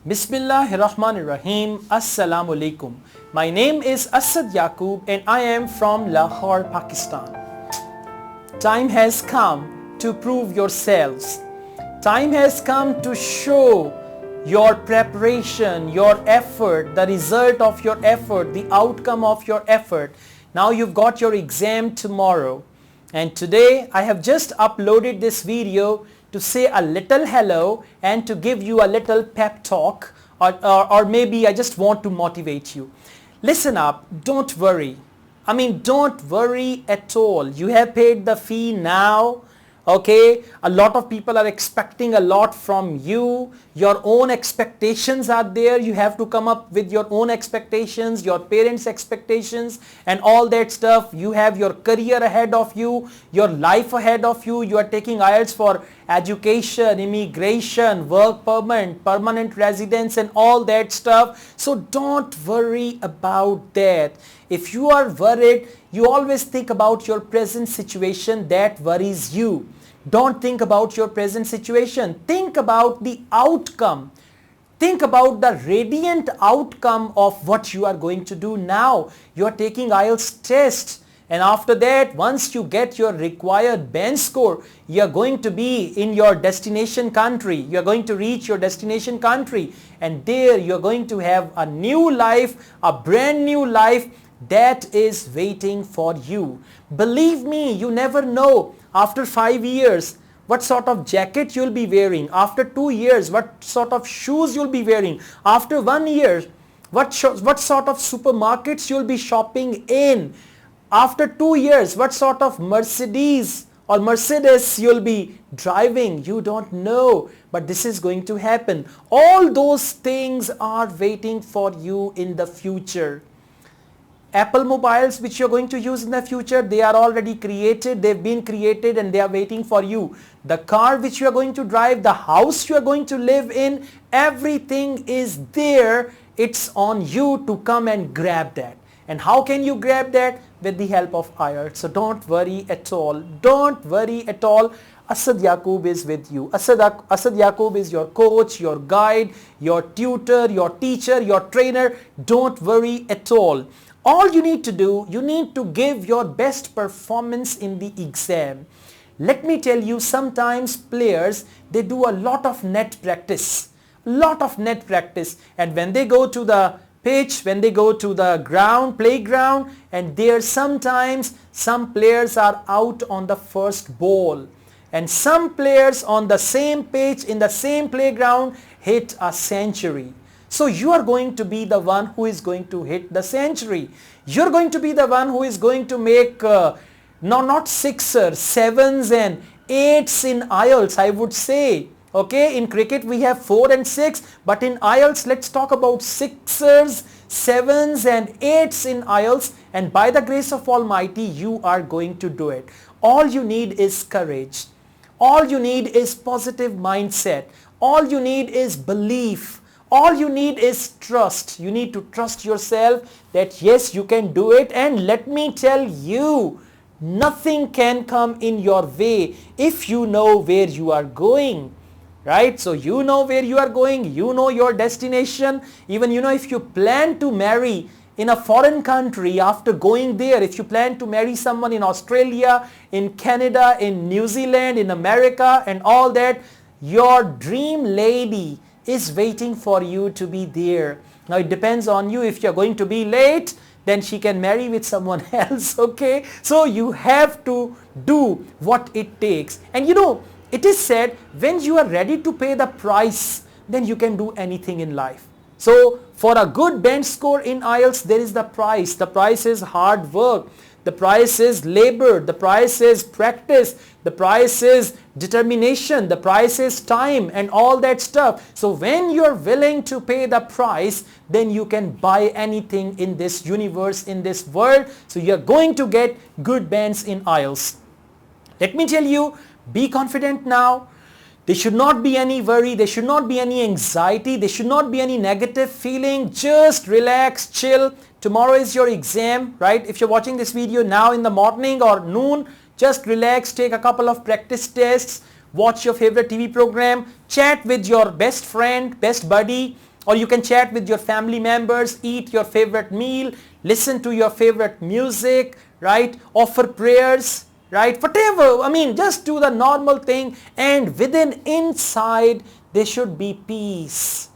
Bismillahirrahmanirrahim. Assalamu alaikum. My name is Asad Yaqub and I am from Lahore, Pakistan. Time has come to prove yourselves. Time has come to show your preparation, your effort, the result of your effort, the outcome of your effort. Now you've got your exam tomorrow. And today I have just uploaded this video to say a little hello and to give you a little pep talk, or maybe I just want to motivate you. Listen up, don't worry. Don't worry at all. You have paid the fee now. Okay, a lot of people are expecting a lot from you. Your own expectations are there. You have to come up with your own expectations, your parents' expectations and all that stuff. You have your career ahead of you, your life ahead of you. You are taking IELTS for education, immigration, work permit, permanent residence and all that stuff. So don't worry about that. If you are worried, you always think about your present situation that worries you. Don't think about your present situation. Think about the outcome. Think about the radiant outcome of what you are going to do now. You are taking IELTS test. And after that, once you get your required band score, you are going to be in your destination country. You are going to reach your destination country. And there you are going to have a new life, a brand new life that is waiting for you. Believe me, you never know. After 5 years, what sort of jacket you'll be wearing. After 2 years, what sort of shoes you'll be wearing. After 1 year, what sort of supermarkets you'll be shopping in. After 2 years, what sort of Mercedes you'll be driving. You don't know, but this is going to happen. All those things are waiting for you in the future. Apple mobiles which you're going to use in the future, they are already created, they've been created and they are waiting for you. The car which you are going to drive, the house you are going to live in, everything is there. It's on you to come and grab that. And how can you grab that? With the help of IELTS. So don't worry at all. Don't worry at all. Asad Yaqub is with you. Asad Yaqub is your coach, your guide, your tutor, your teacher, your trainer. Don't worry at all. All you need to do, you need to give your best performance in the exam. Let me tell you, sometimes players, they do a lot of net practice. And when they go to the pitch, when they go to the playground, and there sometimes some players are out on the first ball. And some players on the same pitch, in the same playground, hit a century. So you are going to be the one who is going to hit the century. You're going to be the one who is going to make not sixers, sevens and eights in IELTS, I would say. Okay, in cricket we have 4 and 6, but in IELTS let's talk about sixers, sevens and eights in IELTS, and by the grace of Almighty you are going to do it. All you need is courage. All you need is positive mindset. All you need is belief. All you need is trust. You need to trust yourself that yes, you can do it. And let me tell you, nothing can come in your way if you know where you are going. Right? So you know where you are going. You know your destination. Even if you plan to marry in a foreign country, after going there, if you plan to marry someone in Australia, in Canada, in New Zealand, in America and all that, your dream lady is waiting for you to be there. Now it depends on you. If you're going to be late, then she can marry with someone else. Okay, so you have to do what it takes. And it is said, when you are ready to pay the price, then you can do anything in life. So for a good band score in IELTS, there is the price. The price is hard work. The price is labor. The price is practice. The price is determination. The price is time and all that stuff. So when you're willing to pay the price, then you can buy anything in this universe, in this world. So you're going to get good bands in IELTS. Let me tell you, be confident now. There should not be any worry. There should not be any anxiety. There should not be any negative feeling. Just relax, chill. Tomorrow is your exam, right? If you're watching this video now in the morning or noon, just relax, take a couple of practice tests, watch your favorite TV program, chat with your best friend, best buddy, or you can chat with your family members, eat your favorite meal, listen to your favorite music, right? Offer prayers, right? Whatever, I mean, just do the normal thing, and within inside there should be peace.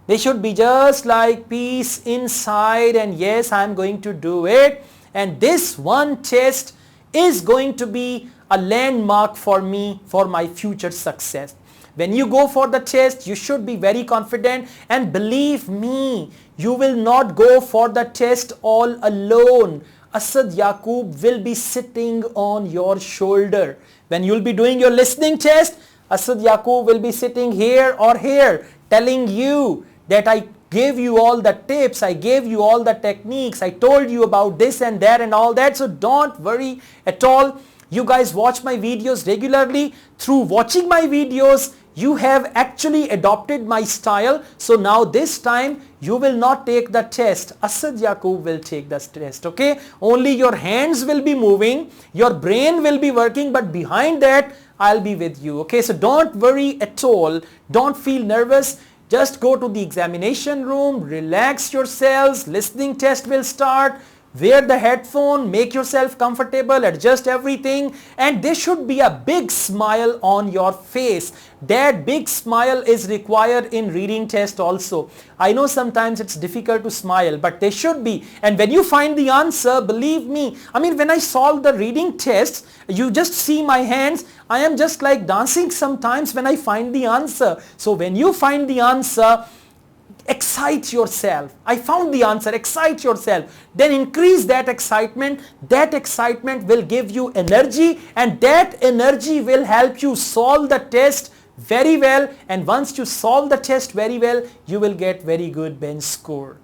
They should be just like peace inside, and yes, I'm going to do it, and this one test is going to be a landmark for me for my future success. When you go for the test, you should be very confident, and believe me, you will not go for the test all alone. Asad Yaqub will be sitting on your shoulder. When you'll be doing your listening test, Asad Yaqub will be sitting here or here telling you that I gave you all the tips, I gave you all the techniques, I told you about this and that and all that. So don't worry at all. You guys watch my videos regularly. Through watching my videos, you have actually adopted my style. So now this time you will not take the test. Asad Yaqub will take the test, okay? Only your hands will be moving, your brain will be working, but behind that I'll be with you, okay? So don't worry at all. Don't feel nervous. Just go to the examination room, relax yourselves, listening test will start, wear the headphone, make yourself comfortable, adjust everything, and there should be a big smile on your face. That big smile is required in reading test also. I know sometimes it's difficult to smile, but there should be. And when you find the answer, believe me, I mean, when I solve the reading tests, you just see my hands, I am just like dancing sometimes when I find the answer. So when you find the answer, excite yourself. I found the answer, excite yourself. Then increase that excitement. That excitement will give you energy, and that energy will help you solve the test very well. And once you solve the test very well, you will get very good bench score.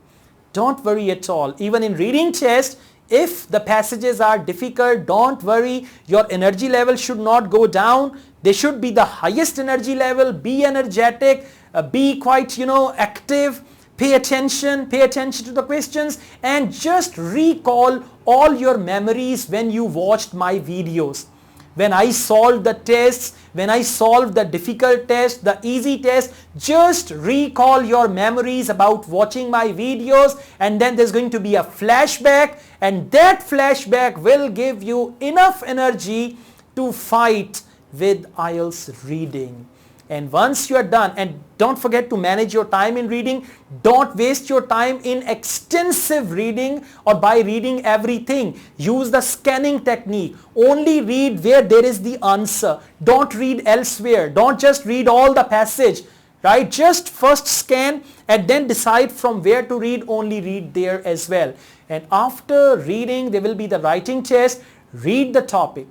Don't worry at all. Even in reading test, if the passages are difficult, don't worry. Your energy level should not go down. They should be the highest energy level. Be energetic. Be quite, active. Pay attention to the questions, and just recall all your memories when you watched my videos. When I solved the tests, when I solved the difficult test, the easy test, just recall your memories about watching my videos, and then there's going to be a flashback, and that flashback will give you enough energy to fight with IELTS reading. And once you are done, and don't forget to manage your time in reading. Don't waste your time in extensive reading or by reading everything. Use the scanning technique. Only read where there is the answer. Don't read elsewhere. Don't just read all the passage, right? Just first scan and then decide from where to read. Only read there as well. And after reading, there will be the writing test. Read the topic.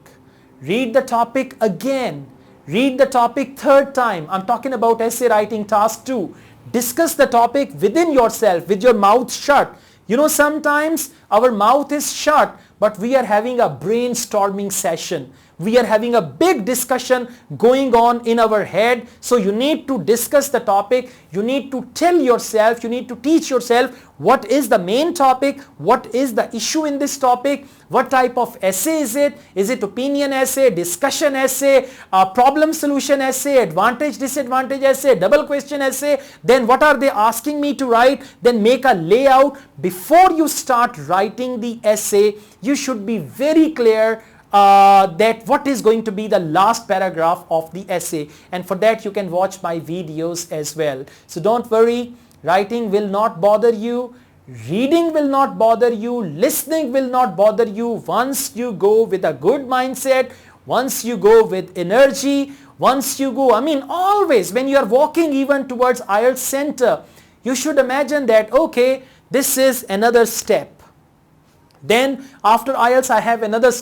Read the topic again. Read the topic third time. I'm talking about essay writing task 2. Discuss the topic within yourself with your mouth shut. Sometimes our mouth is shut, but we are having a brainstorming session. We are having a big discussion going on in our head. So you need to discuss the topic. You need to tell yourself, you need to teach yourself what is the main topic, what is the issue in this topic, what type of essay is it? Is it opinion essay, discussion essay, problem solution essay, advantage, disadvantage essay, double question essay? Then what are they asking me to write? Then make a layout. Before you start writing the essay, you should be very clear that what is going to be the last paragraph of the essay, and for that you can watch my videos as well. So don't worry, writing will not bother you, reading will not bother you, listening will not bother you. Once you go with a good mindset, once you go with energy, once you go, always when you are walking even towards IELTS center, you should imagine that, okay, this is another step. Then after IELTS I have another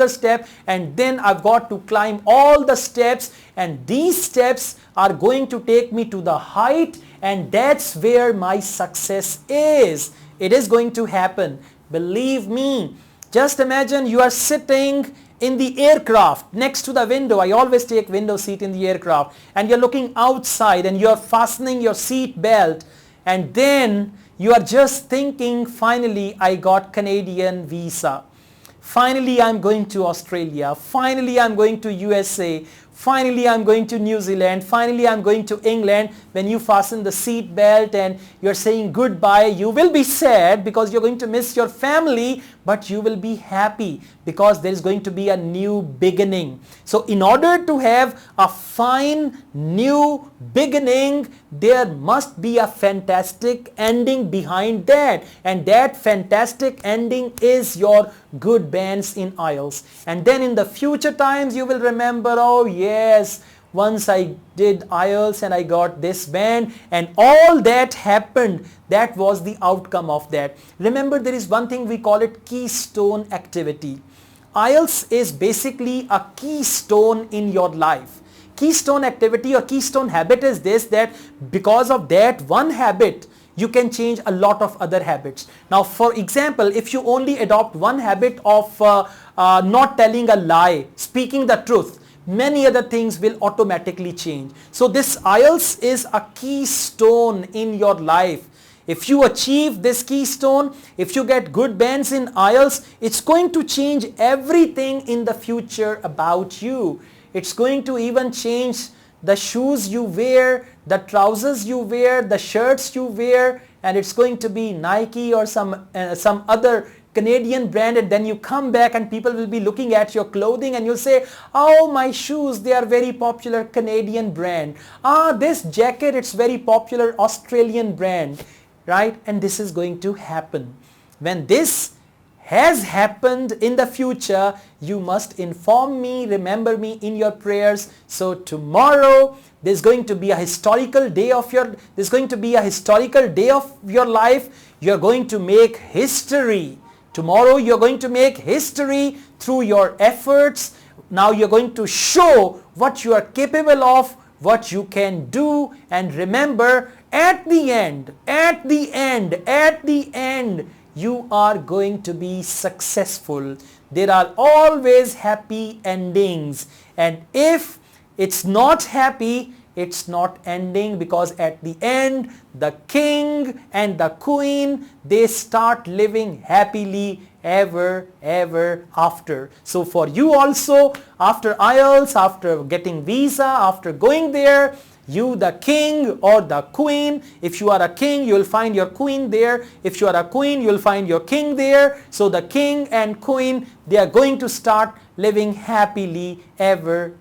step, and then I've got to climb all the steps, and these steps are going to take me to the height, and that's where my success is. It is going to happen. Believe me. Just imagine you are sitting in the aircraft next to the window. I always take window seat in the aircraft, and you're looking outside and you're fastening your seat belt, and then you are just thinking, finally I got Canadian visa. Finally I'm going to Australia. Finally I'm going to USA. finally I'm going to New Zealand, finally I'm going to England. When you fasten the seat belt and you're saying goodbye, you will be sad because you're going to miss your family, but you will be happy because there is going to be a new beginning. So in order to have a fine new beginning, there must be a fantastic ending behind that, and that fantastic ending is your good bands in IELTS. And then in the future times you will remember, oh yes, once I did IELTS and I got this band and all that happened. That was the outcome of that. Remember, there is one thing we call it keystone activity. IELTS is basically a keystone in your life. Keystone activity or keystone habit is this, that because of that one habit, you can change a lot of other habits. Now, for example, if you only adopt one habit of not telling a lie, speaking the truth, many other things will automatically change. So this IELTS is a keystone in your life. If you achieve this keystone, if you get good bands in IELTS, it's going to change everything in the future about you. It's going to even change the shoes you wear, the trousers you wear, the shirts you wear, and it's going to be Nike or some other Canadian brand, and then you come back and people will be looking at your clothing and you'll say, oh, my shoes, they are very popular Canadian brand. Ah, this jacket, it's very popular Australian brand, right? And this is going to happen. When this has happened in the future, you must inform me, remember me in your prayers. So tomorrow there's going to be a historical day of your life. You're going to make history. Tomorrow you're going to make history through your efforts. Now you're going to show what you are capable of, what you can do, and remember, at the end, you are going to be successful. There are always happy endings, and if it's not happy, it's not ending, because at the end, the king and the queen, they start living happily ever after. So for you also, after IELTS, after getting visa, after going there, you, the king or the queen, if you are a king, you'll find your queen there. If you are a queen, you'll find your king there. So the king and queen, they are going to start living happily ever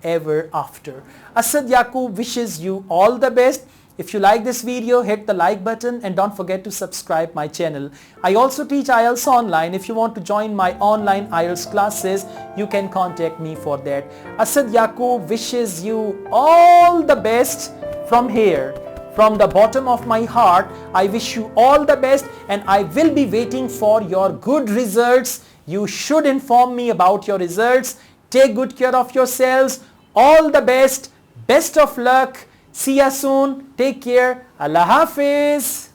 after. Asad Yaqub wishes you all the best. If you like this video, hit the like button and don't forget to subscribe my channel. I also teach IELTS online. If you want to join my online IELTS classes, you can contact me for that. Asad Yaqub wishes you all the best from here. From the bottom of my heart, I wish you all the best, and I will be waiting for your good results. You should inform me about your results. Take good care of yourselves. All the best. Best of luck. See you soon. Take care. Allah Hafiz.